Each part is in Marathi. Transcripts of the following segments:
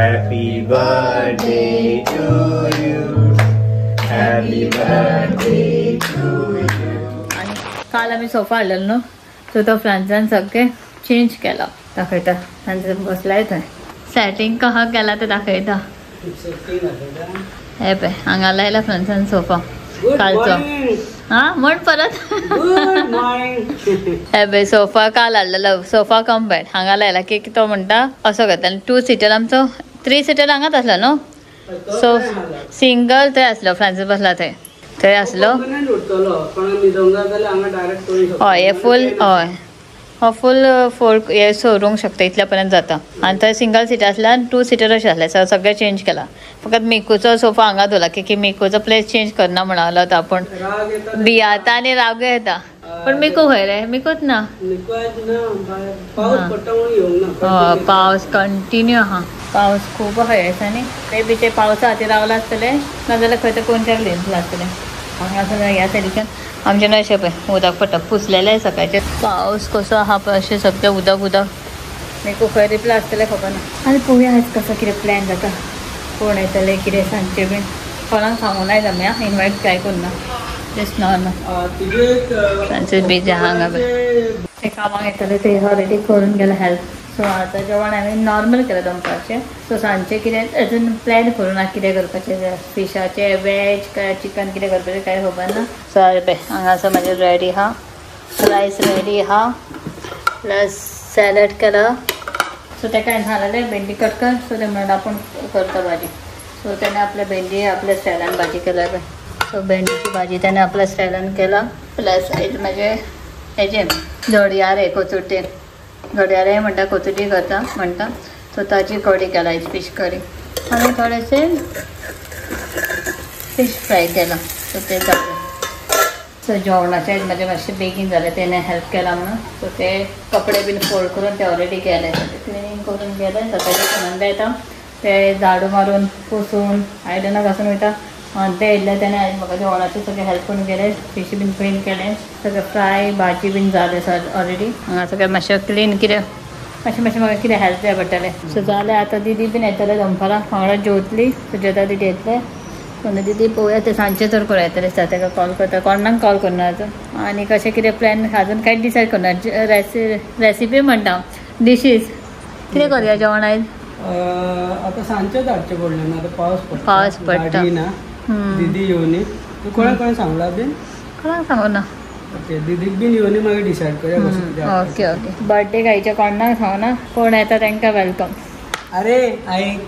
Happy birthday to you. Happy birthday to you. आणि काल आम्ही सोफा आणलेलो ना, तो फ्रांसान सगळे चेंज केला. दाखयता फ्रांसान बसलाय थंय. सेटिंग कहा केला ते दाखयता. हे पळय हांगा लायला फ्रांसान सोफा कालचो. हा म्हण परत. हे पळय सोफा काल हाडलेलो. सोफा कम बेड हांगा लायला की तो म्हणटा असो करता. 2 सीटर आमचो 3 सीटर हांगाच आसलो न्हू. सो सिंगल थंय आसलो. फ्रांसीस बसला थंय आसलो. हय हे फूल हय हो फूल फोल्ड हे सोरूंक शकता इतल्या पर्यंत जाता. आनी थंय सिंगल सीट आसल्यार 2 सीटर अशें आसलें. सो सगळें चेंज केला. फकत मिकूचो सोफा हांगा दवरला की मिकूचो प्लेस चेंज करना म्हणलो तो आपूण. भियाता आनी राग येता. पण मिकू खंय रे? मिकूच ना. पावस कंटिन्यू आहा. पावस खूब आहा ह्या दिसांनी. मे बी ते पावसा खातीर रावला आसतले नाजाल्यार खंय ते कोणत्या लेन्स आसतले. हांगा सगळ्या ह्या सायडीच्यान आमचे न्हू अशें पळय उदक पडटा. पुसलेलें सकाळचें. पावस कसो आहा पळय अशें सगळें उदक. मिकू खंय रिप्लाय आसतलें खबर ना. आनी पळोवया आयज कसो कितें प्लॅन जाता. कोण येतले कितें सांजचे बीन कोणाक सांगूं नाय आमी. इनवायट काय करना. Just normal. फ्रांसीस बिजी हांगा पळय ते कामाक येतले ते ऑलरेडी करून गेला हेल्प. सो आतां जेवण हांवें नॉर्मल केलें दनपारचें. सो सांजचें कितें अजून प्लॅन करूना कितें करपाचें. फिशाचें वेज काय चिकन कितें करपाचें काय खबर ना. सो पळय हांगासर म्हाजें रेडी आहा. रायस रेडी आहा. प्लस सॅलड केला. सो तेका हांवें सांगलेलें भेंडी कट कर. सो ते म्हणून आपूण करता भाजी. सो तेणें आपल्या भेंडी आपल्या स्टायलान भाजी केल्या पळय. सो भेंडीची भाजी त्याने आपल्या स्टायलान केला. प्लस म्हाजे हेजे धोडयारे कोचुटेर घड्याळे म्हणटा कोचुटी करता म्हणटा. सो ताची कडी केला फिश करी. आनी थोडेशें फिश फ्राय केला. सो ते जालें. सो जेवणाचें म्हाजें मातशें बेगीन जालें. तेणें हेल्प केला म्हणून. सो ते कपडे बीन फोल्ड करून ते ऑलरेडी केले. क्लिनींग करून गेले. सकाळीं सुनंदा येता ते झाडू मारून पुसून आयदनां घासून वयता. ते येयल्ले तेणें आयज म्हाका जेवणाचें सगळें हेल्प करून गेले. फिश बीन क्लीन केलें. सगळें फ्राय भाजी बीन जालें ऑलरेडी. हांगा सगळें मातशें क्लीन कितें मातशें म्हाका कितें हेल्प जाय पडटलें. सो जालें. आतां दीदी बीन येतले दनपारां वांगडा जेवतली. सुजाता दीदी येतले. सोनू दीदी पळोवया ते सांजचे तर करूं येतले दिसता. ताका कॉल करता. कोणाक कॉल करना अजून. आनी कशें कितें प्लॅन अजून कांयच डिसायड करना. रेसिपी म्हणटा डिशीज कितें करूया जेवण आयज. आतां सांजचें धाडचें पडलें ना. आतां पावस पडटा. दीदी येवनी तू कोणाक सांगला बीन. कोणाक सांगू ना. ओके दीदीक बीन येवनी मागीर डिसायड करया. ओके बर्थडे खायच्या कोणाक सांगना. कोण येता तांकां वेलकम. अरे आईक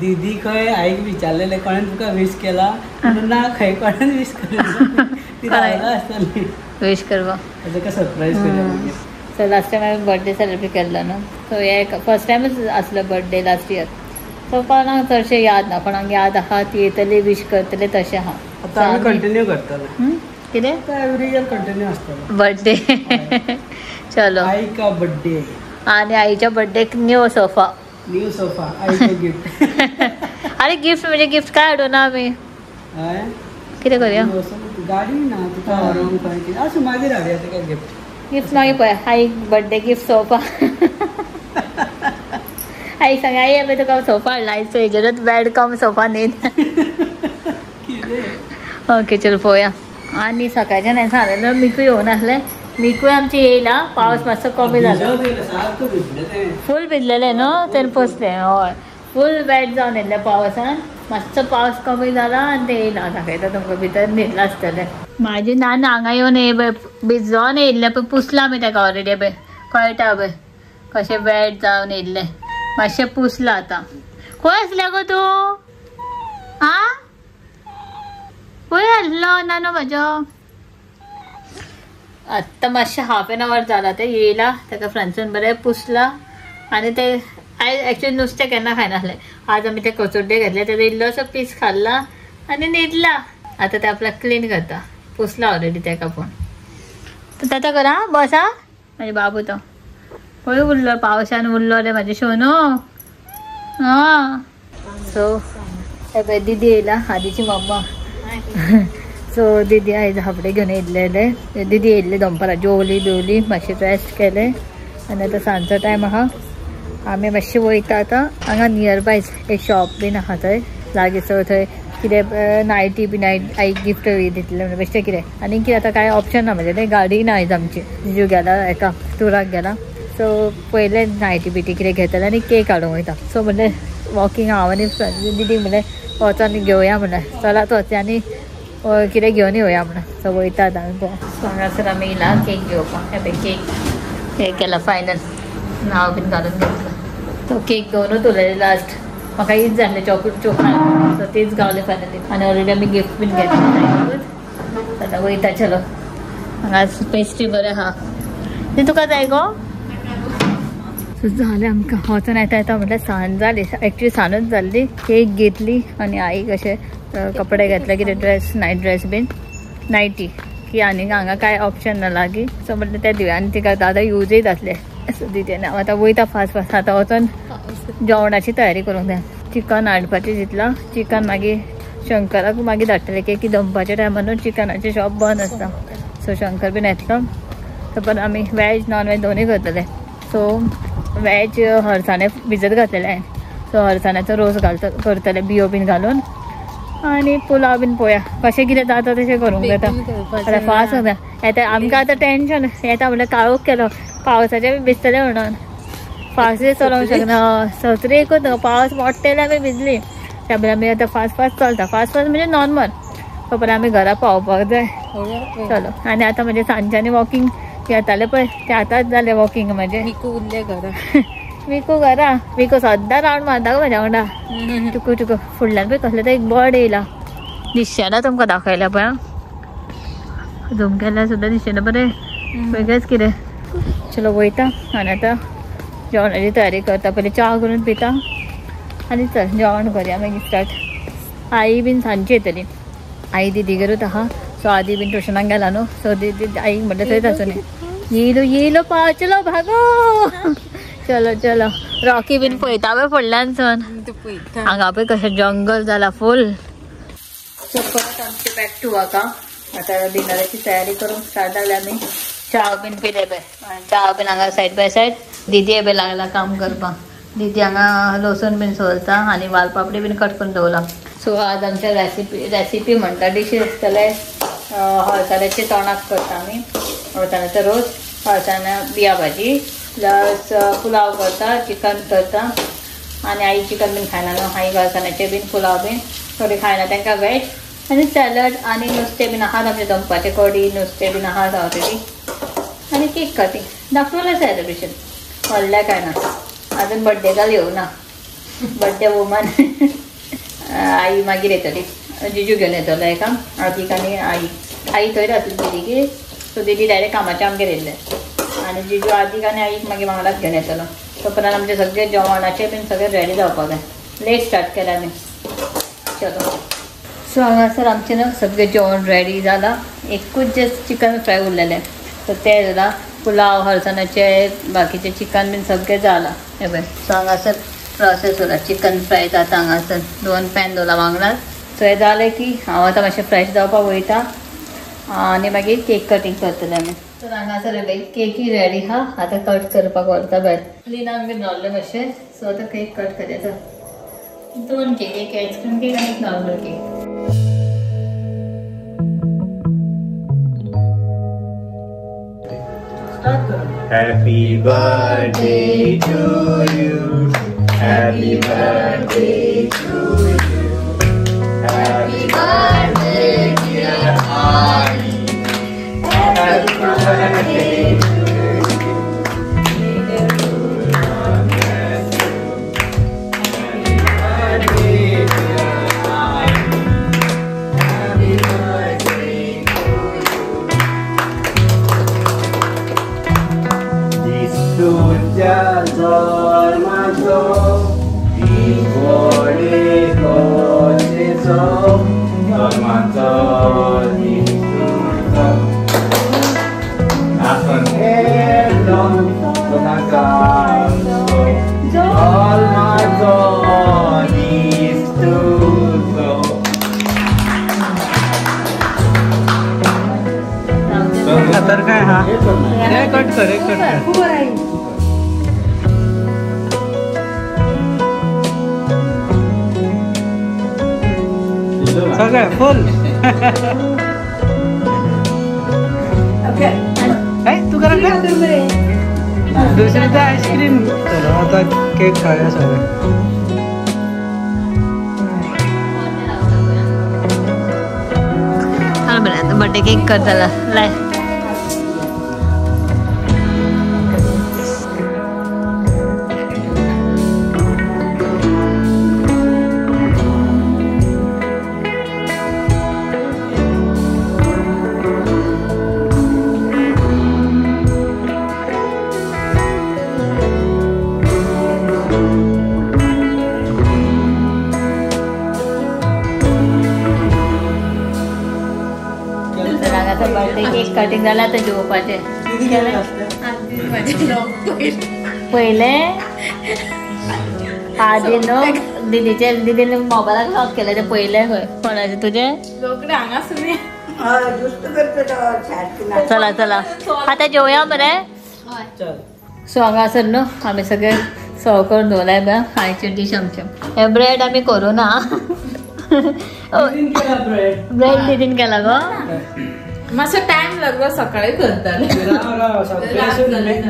दीदी खंय आईक विचारलेलें कोणें तुका विश केला. ना खंय कोणें विश केला विश करवा. ताका सरप्रायज करया. सो लास्ट टायम हांवें बर्थडे सेलिब्रेट केल्लो न्हू. सो हे फर्स्ट टायमूच आसलो बर्थडे लास्ट इयर. सो कोणाक चडशें याद ना. कोणाक याद आहा ती येतली विश करतले तशें आहा. आतां आमी कंटिन्यू करतले. कितें एवरी इयर कंटिन्यू आसतलो बर्थडे. चलो आई का बर्थडे. आनी आईच्या बर्थडेक न्यू सोफा. आईचो गिफ्ट. अरे गिफ्ट म्हणजे गिफ्ट काय हाडूं ना आमी. कितें करया. गाडी ना तुका व्हरोंक खंय कितें आसूं मागीर हाडया ताका गिफ्ट. गिफ्ट मागीर पळय. आईक बर्थडे गिफ्ट सोफा. आई सांग आई हांवें तुका सोफा हाडला आयज. हेजेरूच बेड कम सोफा न्ही. ओके चल पळोवया. आनी सकाळच्यान हांवें सांगलेलो मिकू येवून आसलें. मिकूय आमची येयला. पावस मातसो कमी जालो. फूल भिजलेलें न्हू तेन्ना पोसलें. हय फूल वेट जावन येयल्लें पावसान. मातसो पावस कमी जाला आनी ते येयला. दाखयता तुमकां भितर न्हिदला आसतलें. म्हाजी नान हांगा येवन हे भिजोन येयल्लें पळय. पुसलां आमी ताका ऑलरेडी पळय. कळटा पळय कशें वेट जावन येयल्लें. मातशें पुसलां आतां. खंय आसलें गो तूं. खंय आसलो नानो म्हाजो. आत्तां मातशें हाफ एन आवर जाला ते येयला. ताका फ्रांसून बरें पुसलां. आनी ते आयज एक्चुअली नुस्तें केन्ना खायनासलें. आज आमी ते कचोड्डे घातले. तेजो इल्लोसो पीस खाल्ला आनी न्हिदला. आतां ते आपल्याक क्लीन करता. पुसला ऑलरेडी ताका पूण. ताता करा बस. म्हाजे बाबू तो खंय उरलो. पावसान उरलो रे म्हाजे शोनू. सो हे दीदी येयला आदीची मम्मा. सो दीदी आयज हाफडे घेवन येयल्लेले. दीदी येयल्ले दनपारां जेवली मातशें रेस्ट केलें. आनी आतां सांजचो टायम आहा. आमी मातशें वयता आतां. हांगा नियरबायच एक शॉप बीन आहा थंय लागींचो. थंय कितें नायटी बी आईक गिफ्ट दितले म्हणजे बेश्टें कितें. आनी कितें आतां कांय ऑप्शन ना म्हणजे गाडी ना आयज आमची. जिजू गेला एका टुराक गेला. सो पयले नायटी बिटी कितें घेतले आनी केक हाडूंक वयता. सो म्हणलें वॉकिंग हांव आनी दिदीक म्हणलें वचोन घेवया म्हणलें. चलात वचया आनी कितें घेवन येवया म्हणून. सो वयता आतां आमी पळोवंक. सो हांगासर आमी येयला केक घेवपाक. हे केक हे केला फायनल नांव बीन घालून घेतलं. तो केक घेवनूच उरलेले लास्ट. म्हाका हीच जाल्ले चॉकलेट सो तेच गावले फायनली. आनी ऑलरेडी आमी गिफ्ट बीन घेतलें. आतां वयता चलो. हांगा पेस्ट्री बरें आहा. ती तुका जाय गो? झालें आमकां वचून येता म्हटल्यार सांज जाली. एक्चुली सांजूच जाल्ली. केक घेतली आनी आईक अशे कपडे घेतले कितें ड्रेस नायट ड्रेस बीन नायटी की आनी हांगा कांय ऑप्शन ना लागीं. सो म्हटलें तें दिवया आनी तिका दादा यूजय जातले. सो दितें हांव आतां वयता फास्ट फास्ट. आतां वचोन जेवणाची तयारी करूंक जाय. चिकन हाडपाचें चिंतलां. चिकन मागीर शंकराक मागीर धाडटले की दनपारच्या टायमार चिकनाचें शॉप बंद आसता. सो शंकर बीन येतलो. तो पण आमी वॅज नॉन वॅज दोनूय करतले. सो वॅज हरसाणे भिजत घातलेले हांवें. सो हरसाण्याचो रोस करतले बियो बीन घालून. आनी पुलाव बीन पळोवया कशें कितें जाता तशें करूंक जाता. आतां फास्ट वता. येता आमकां आतां टेंशन येता म्हणल्यार काळोख केलो पावसाचें बी भिजतलें म्हणून. फास्टूय चलोवंक शकना. सत्री एकूच पावस मोट्टेले आमी भिजली. त्यामुळे आमी आतां फास्ट फास्ट चलता. फास्ट फास्ट म्हणजे नॉर्मल. तो आमी घरा पावपाक जाय. चलो. आनी आतां म्हणजे सांजच्यांनी वॉकिंग येतालें पळय तें आतांच जालें वॉकिंग म्हणजे. विकू उरले घरा. विकू घरा. विकू सद्दां रावंड मारता गो म्हाज्या वांगडा. तुका फुडल्यान पळय कसलें तें एक बर्ड येयला. दिसचेना तुमकां दाखयल्या पळय. झूम केल्यार सुद्दां दिसचेना बरें. वेगळेंच कितें. चलो वयता आनी आतां जेवणाची तयारी करता. पयलीं च्या करून पिता आनी चल जेवण करुया मागीर स्टार्ट. आई बीन सांजची येतली. आई दिदीगेरूच आहा. सो आदी बीन ट्युशनाक गेला न्हू. सो दिदी आईक म्हटलें थंयच आसूं येयलो पावचलो भागो. चलो चलो. रॉकी बीन पळयता पळय फुडल्यानसून. हांगा पळय कशें जंगल जाला फूल. सो परत आमची बॅक टू वाका. आतां डिनराची तयारी करूंक स्टार्ट जाल्या आमी. च्या बीन पिले पळय. च्या बीन हांगा सायड बाय सायड. दिदी बी लागला काम करपाक. दिदी हांगा लसूण बीन सोलता आनी वालपापडी बीन कट करून दवरला. सो आज आमच्या रेसिपी म्हणटा डिशीज आसतले. हळसाण्याचे तोणाक करता आमी. हळसाण्याचो रोस, हळसाण्या बिया भाजी प्लस पुलाव करता. चिकन करता आनी आई चिकन बीन खायना न्हू. आई हळसाण्याचे बीन पुलाव बीन थोडी खायना तांकां वेज. आनी सॅलड आनी नुस्तें बीन आहात आमचे दनपारचे कडी नुस्तें बीन आहात ऑलरेडी. आनी केक कटींग दाखवलें सेलिब्रेशन. व्हडलें काय ना. अजून बड्डेकाल येवना. बड्डे वुमन आई मागीर येतली. जिजू घेवन येतलो एका आतीक आनी आई थंय रावतली दिदीगेर. सो दिदी डायरेक्ट कामाच्या आमगेर येयल्ले आनी जिजू आतीक आनी आईक मागीर वांगडाच घेवन येतलो. तोपर्यंत आमचे सगळे जेवणाचे बीन सगळें रेडी जावपाक जाय. लेट स्टार्ट केला आमी. चलो. सो हांगासर आमचें न्हू सगळें जेवण रेडी जालां. एकूच जे चिकन फ्राय उरलेलें सो तें जालां. पुलाव हळसाण्याचे बाकीचे चिकन बीन सगळें जालां. हे पळय. सो हांगासर प्रोसेस उरला. चिकन फ्राय जाता हांगासर. 2 पॅन दवरला वांगडाच. सो हें जालें की हांव आतां मातशें फ्रेश जावपाक वयता आनी मागीर केक कटींग करतलें आमी. तर हांगासर केकी रेडी आहा. आतां कट करपाक व्हरता भायर. क्लिनाक बीन दवरलें मातशें. सो आतां केक कट करया. 2 केक. एक आयस्क्रीम केक आनी एक normal cake. Happy birthday to you. Happy birthday to you. Happy birthday dear Ari. Happy birthday to you. May the Lord bless you. Happy birthday dear Ari. Happy birthday to you. Tuja zormazo, Bigore kochezo, zormazo disuzo. Nakon elon, tonakazo, zormazo disuzo. तर काय हा कट कर. सगळं फुल तू करा दुसऱ्याचं आईस्क्रीम. चला आता केक खाऊया सगळं. बर्थडे केक कर त्याला लाय. बर्थडे केक कटिंग झाला तर झोपाचे पहिले आधी दीदीने मोबाईलात लॉक केलं ते पहिले होय. कोणाचे तुझे चला चला आता जेवूया बरं. सो हांगा सर न्हू आम्ही सगळे सर्व करून दवरलाय बघ. आयची डिश आमचे हे ब्रेड आम्ही करू ना. ब्रेड दीदीन केला गो. मातसो टाइम लागलो सकाळी करता.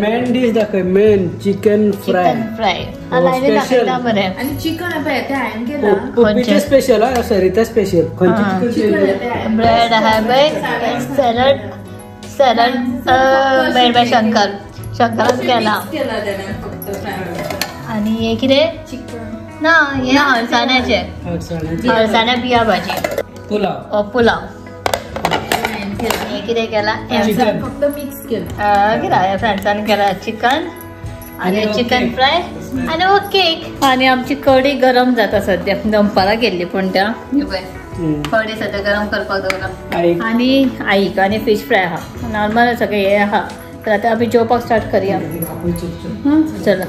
मेन डिश दाखय. Main chicken fry. बरे आणि चिकन ते हायन केला स्पेशल सरिता स्पेशल. ब्रेड आहे बाय. सॅलड मेड बाय शंकरान केला. आणि हे कितें चिकन ना हे अळसाण्याचे अळसाण्या बिया भाजी पुलाव. हे कितें केला फक्त मिक्स केलं. कितें फ्रेंड्सान केला चिकन आणि चिकन फ्राय आणि हो केक. आणि आमची कढी गरम जाता सध्या दंपारा केल्ली पण त्या कढी सध्या गरम करपाक दवरला. आणि आईक आणि फिश फ्राय आहा नॉर्मल सगळे हे आहा. तर आता आम्ही जेवपाक स्टार्ट करूया. चला